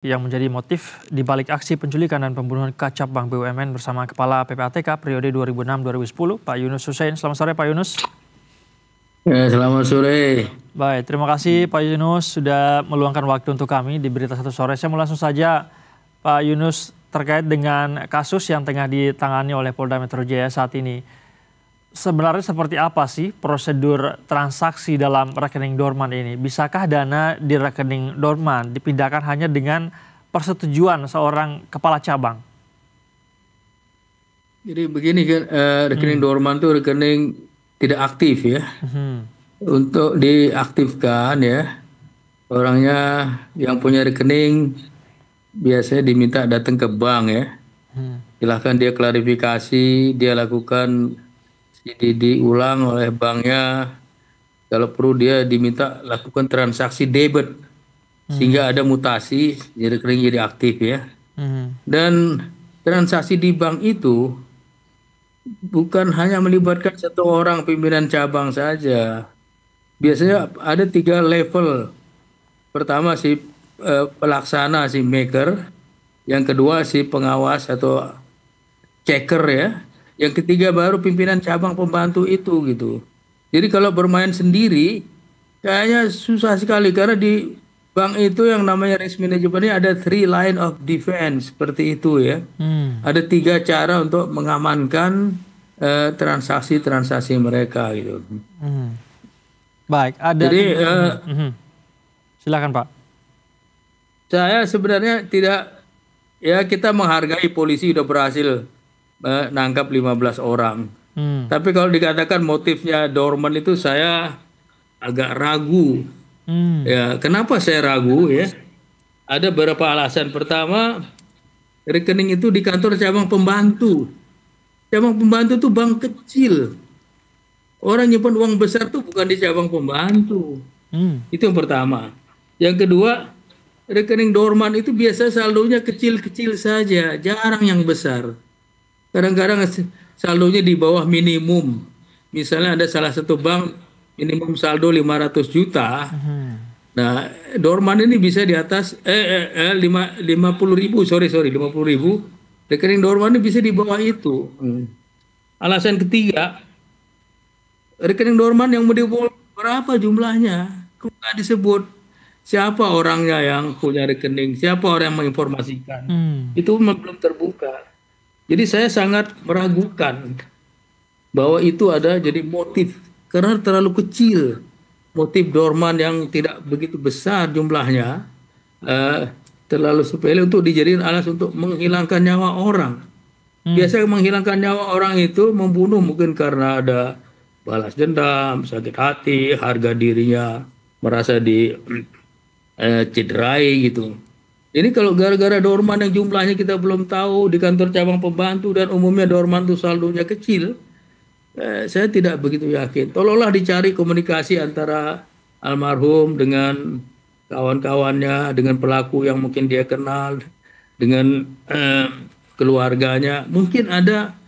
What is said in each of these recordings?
yang menjadi motif di balik aksi penculikan dan pembunuhan kacap Bank BUMN bersama Kepala PPATK periode 2006-2010, Pak Yunus Hussein. Selamat sore Pak Yunus. Ya, selamat sore. Baik, terima kasih Pak Yunus sudah meluangkan waktu untuk kami di Berita Satu Sore. Saya mau langsung saja Pak Yunus terkait dengan kasus yang tengah ditangani oleh Polda Metro Jaya saat ini. Sebenarnya seperti apa sih prosedur transaksi dalam rekening dorman ini? Bisakah dana di rekening dorman dipindahkan hanya dengan persetujuan seorang kepala cabang? Jadi begini kan, rekening dorman itu rekening tidak aktif ya. Untuk diaktifkan ya, orangnya yang punya rekening biasanya diminta datang ke bank ya. Silahkan dia klarifikasi, dia lakukan diulang oleh banknya. Kalau perlu dia diminta lakukan transaksi debit sehingga ada mutasi jadi rekening jadi aktif ya. Dan transaksi di bank itu bukan hanya melibatkan satu orang pimpinan cabang saja. Biasanya ada 3 level. Pertama si pelaksana, si maker. Yang kedua si pengawas atau checker ya. Yang ketiga baru pimpinan cabang pembantu itu gitu. Jadi kalau bermain sendiri kayaknya susah sekali karena di bank itu yang namanya risk manajemennya ada 3 line of defense seperti itu ya. Ada 3 cara untuk mengamankan transaksi-transaksi mereka gitu. Baik, ada. Jadi silakan Pak. Saya sebenarnya tidak, ya kita menghargai polisi udah berhasil menangkap 15 orang. Tapi kalau dikatakan motifnya dorman itu saya agak ragu. Ya, kenapa saya ragu ya? Ada beberapa alasan. Pertama, rekening itu di kantor cabang pembantu. Cabang pembantu itu bank kecil. Orang nyimpan uang besar tuh bukan di cabang pembantu. Itu yang pertama. Yang kedua, rekening dorman itu biasa saldonya kecil-kecil saja, jarang yang besar. Kadang-kadang saldonya di bawah minimum. Misalnya ada salah satu bank minimum saldo 500 juta. Nah, dorman ini bisa di atas 50.000, sorry 50.000. Rekening dorman ini bisa di bawah itu. Alasan ketiga, rekening dorman yang mau dibawa berapa jumlahnya? Kok nggak disebut siapa orangnya yang punya rekening, siapa orang yang menginformasikan. Itu belum terbuka. Jadi saya sangat meragukan bahwa itu ada jadi motif karena terlalu kecil. Motif dorman yang tidak begitu besar jumlahnya, terlalu sepele untuk dijadikan alas untuk menghilangkan nyawa orang. Biasanya menghilangkan nyawa orang itu membunuh mungkin karena ada balas dendam, sakit hati, harga dirinya merasa cederai gitu. Ini kalau gara-gara dorman yang jumlahnya kita belum tahu di kantor cabang pembantu dan umumnya dorman itu saldonya kecil, saya tidak begitu yakin. Tolonglah dicari komunikasi antara almarhum dengan kawan-kawannya, dengan pelaku yang mungkin dia kenal, dengan keluarganya. Mungkin ada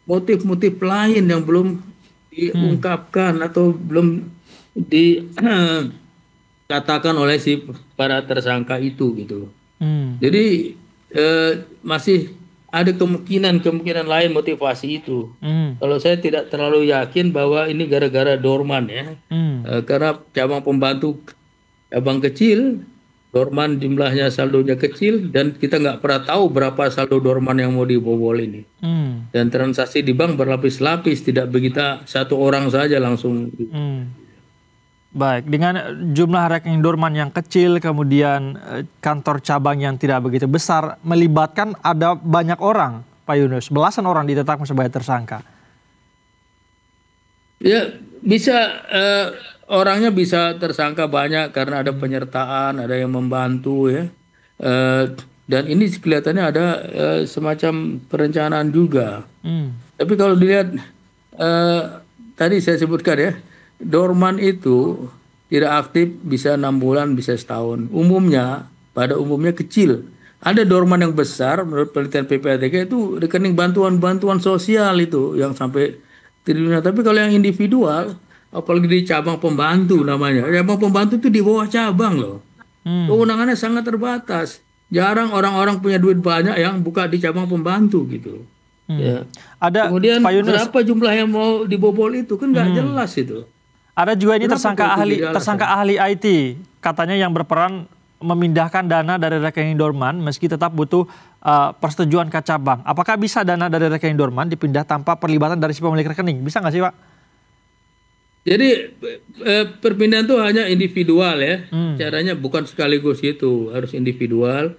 motif-motif lain yang belum diungkapkan atau belum dikatakan oleh si para tersangka itu gitu. Jadi masih ada kemungkinan lain motivasi itu. Kalau saya tidak terlalu yakin bahwa ini gara-gara dorman ya. Karena cabang pembantu cabang kecil, dorman jumlahnya saldonya kecil dan kita nggak pernah tahu berapa saldo dorman yang mau dibobol ini. Dan transaksi di bank berlapis-lapis, tidak begitu satu orang saja langsung. Baik, dengan jumlah rekening dorman yang kecil, kemudian kantor cabang yang tidak begitu besar, melibatkan ada banyak orang, Pak Yunus, belasan orang ditetapkan sebagai tersangka. Ya, bisa orangnya bisa tersangka banyak karena ada penyertaan, ada yang membantu ya. Dan ini kelihatannya ada semacam perencanaan juga. Tapi kalau dilihat tadi saya sebutkan ya, dorman itu tidak aktif bisa 6 bulan, bisa setahun. Pada umumnya kecil. Ada dorman yang besar, menurut penelitian PPATK itu rekening bantuan sosial itu yang sampai triliunan. Tapi kalau yang individual, apalagi di cabang pembantu namanya, cabang pembantu itu di bawah cabang loh. Kewenangannya sangat terbatas. jarang orang-orang punya duit banyak yang buka di cabang pembantu gitu. Ya. Ada Kemudian Pak Yunus, berapa jumlah yang mau dibobol itu kan nggak jelas itu. ada juga ini Kenapa kok itu jadi tersangka alasan? ahli IT katanya yang berperan memindahkan dana dari rekening dorman meski tetap butuh persetujuan Kacabang. Apakah bisa dana dari rekening dorman dipindah tanpa perlibatan dari si pemilik rekening? Bisa nggak sih, Pak? Jadi perpindahan itu hanya individual ya. Caranya bukan sekaligus itu, harus individual.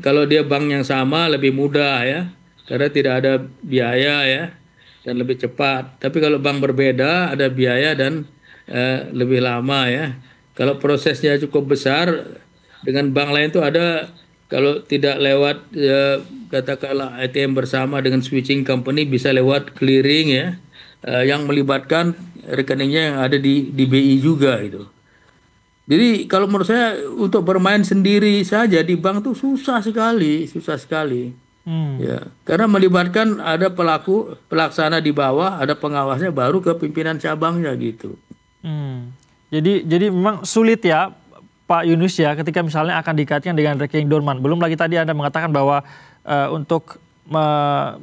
Kalau dia bank yang sama lebih mudah ya, karena tidak ada biaya ya dan lebih cepat. Tapi kalau bank berbeda ada biaya dan lebih lama ya. Kalau prosesnya cukup besar dengan bank lain itu ada, kalau tidak lewat katakanlah ATM bersama dengan switching company, bisa lewat clearing ya, yang melibatkan rekeningnya yang ada di BI juga itu. Jadi kalau menurut saya untuk bermain sendiri saja di bank tuh susah sekali, susah sekali. Ya, karena melibatkan ada pelaksana di bawah, ada pengawasnya, baru ke pimpinan cabangnya gitu. Jadi memang sulit ya Pak Yunus ya ketika misalnya akan dikaitkan dengan rekening dorman. Belum lagi tadi Anda mengatakan bahwa untuk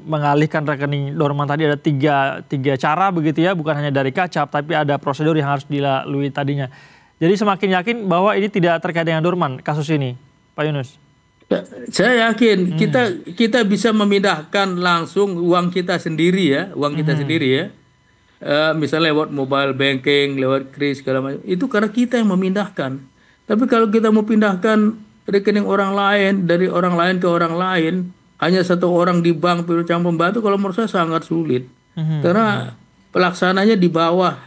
mengalihkan rekening dorman tadi ada tiga cara begitu ya, bukan hanya dari Kacap tapi ada prosedur yang harus dilalui tadinya. Jadi semakin yakin bahwa ini tidak terkait dengan dorman kasus ini, Pak Yunus. Saya yakin kita bisa memindahkan langsung uang kita sendiri ya, sendiri ya. Misalnya lewat mobile banking, lewat kris segala macam. Itu karena kita yang memindahkan. Tapi kalau kita mau pindahkan rekening orang lain dari orang lain ke orang lain, hanya satu orang di bank cabang pembantu, kalau menurut saya sangat sulit. Karena pelaksananya di bawah,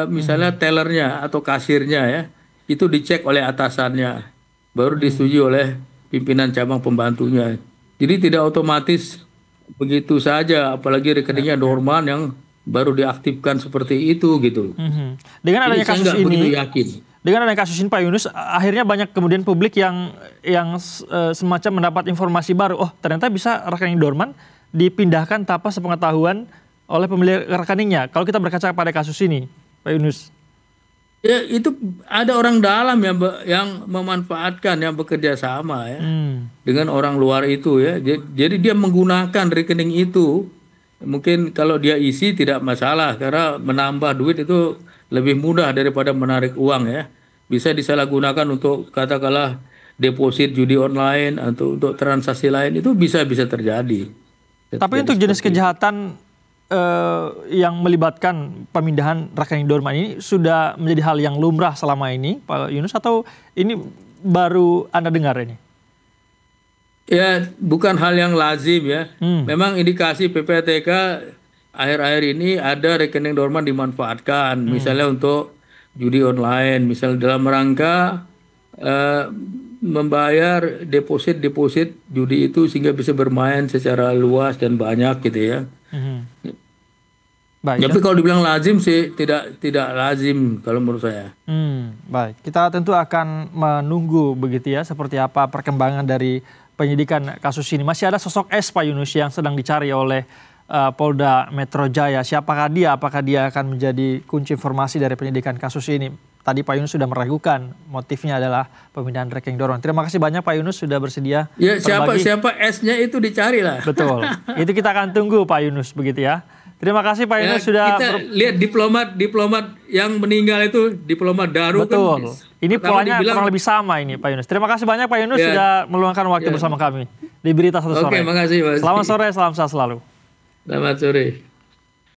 misalnya tellernya atau kasirnya ya, itu dicek oleh atasannya, baru disetujui oleh pimpinan cabang pembantunya. Jadi tidak otomatis begitu saja, apalagi rekeningnya dorman yang baru diaktifkan seperti itu gitu. Dengan adanya kasus ini, yakin. Dengan adanya kasus ini Pak Yunus, akhirnya banyak kemudian publik yang semacam mendapat informasi baru. Oh, ternyata bisa rekening dorman dipindahkan tanpa sepengetahuan oleh pemilik rekeningnya. Kalau kita berkaca pada kasus ini, Pak Yunus. Ya, itu ada orang dalam yang memanfaatkan, yang bekerja sama ya dengan orang luar itu ya. Jadi dia menggunakan rekening itu. Mungkin kalau dia isi tidak masalah karena menambah duit itu lebih mudah daripada menarik uang ya. Bisa disalahgunakan untuk katakanlah deposit judi online atau untuk transaksi lain, itu bisa terjadi. Tapi untuk jenis kejahatan yang melibatkan pemindahan rekening dorman ini sudah menjadi hal yang lumrah selama ini, Pak Yunus, atau ini baru Anda dengar ini? Ya, bukan hal yang lazim ya. Memang indikasi PPATK akhir-akhir ini ada rekening dorman dimanfaatkan, misalnya untuk judi online, misalnya dalam rangka membayar deposit judi itu sehingga bisa bermain secara luas dan banyak gitu ya. Baik, tapi kalau dibilang lazim sih tidak lazim kalau menurut saya. Baik, kita tentu akan menunggu begitu ya seperti apa perkembangan dari penyidikan kasus ini. Masih ada sosok S, Pak Yunus, yang sedang dicari oleh Polda Metro Jaya. Siapakah dia? Apakah dia akan menjadi kunci informasi dari penyidikan kasus ini? Tadi Pak Yunus sudah meragukan motifnya adalah pemindahan rekening dorman. Terima kasih banyak Pak Yunus sudah bersedia. Ya, siapa S-nya itu dicari lah. Betul. Itu kita akan tunggu Pak Yunus begitu ya. Terima kasih Pak Yunus sudah. Kita lihat diplomat yang meninggal itu diplomat Daru. Betul. Kan, ini polanya kurang lebih sama ini Pak Yunus. Terima kasih banyak Pak Yunus sudah meluangkan waktu bersama kami di Berita Satu Sore. Oke, makasih Mas. Selamat sore, salam sehat selalu. Selamat sore.